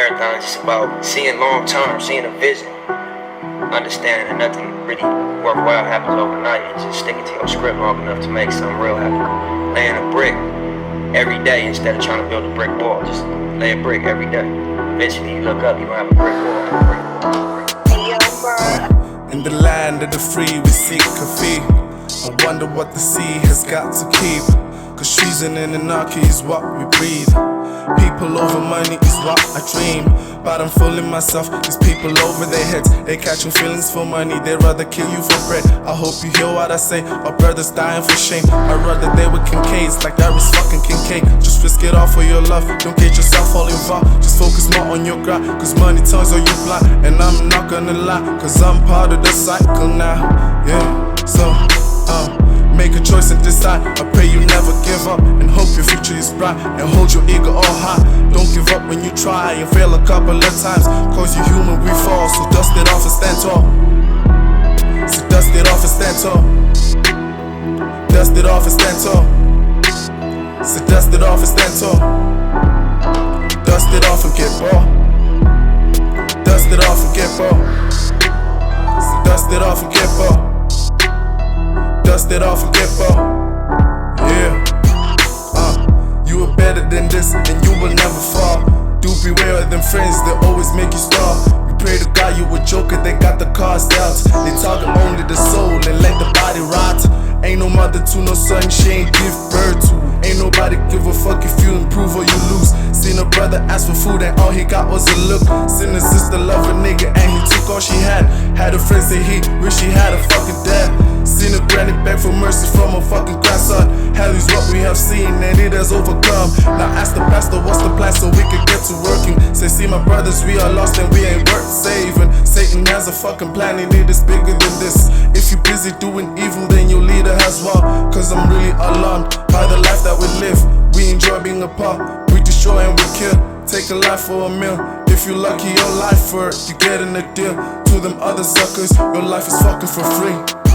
marathon is just about seeing long term, seeing a vision, understanding that nothing really worthwhile happens overnight, and just sticking to your script long enough to make something real happen. Laying a brick every day instead of trying to build a brick wall. Just lay a brick every day. Eventually you look up, you gonna have a brick wall. In the land of the free, we seek coffee. I wonder what the sea has got to keep. Cause treason and anarchy is what we breed. People over money is what I dream. But I'm fooling myself, these people over their heads. They catching feelings for money, they'd rather kill you for bread. I hope you hear what I say, our brothers dying for shame. I'd rather they were Kincaids, like that was fucking Kincaid. Just risk it all for your love, don't get yourself all involved. Just focus more on your grind, cause money turns on you blind. And I'm not gonna lie, cause I'm part of the cycle now. Yeah, so make a choice and decide. I pray you never give up and hope your future is bright. And hold your ego all high. Don't give up when you try and fail a couple of times. Cause you're human, we fall. So dust it off and stand tall. So dust it off and stand tall. Dust it off and stand tall. So dust it off and stand tall. Dust it off and get ball. Dust it off and get ball. So dust it off and get ball. Dust it off and get ball. Yeah. You are better than this and you will never fall. Do beware of them friends that always make you stall. You pray to God you a joker, they got the cards dealt. They target only the soul and let the body rot. Ain't no mother to no son, she ain't give birth to. Ain't nobody give a fuck if you improve or you lose. Seen a brother ask for food and all he got was a look. Seen a sister love a nigga and he took all she had. Had a friend say he wish he had a fucking dad. Seen a granny beg for mercy from a fucking grandson. Hell is what we have seen and it has overcome. Now ask the pastor what's the plan so we can get to working. Say see my brothers we are lost and we ain't worth saving. Satan has a fucking plan and it is bigger than this. If you busy doing evil then your leader has war. Cause I'm really alarmed by the life that we live. We enjoy being apart, we destroy and we kill. Take a life for a meal. If you lucky your life for it, you getting a deal. To them other suckers, your life is fucking for free.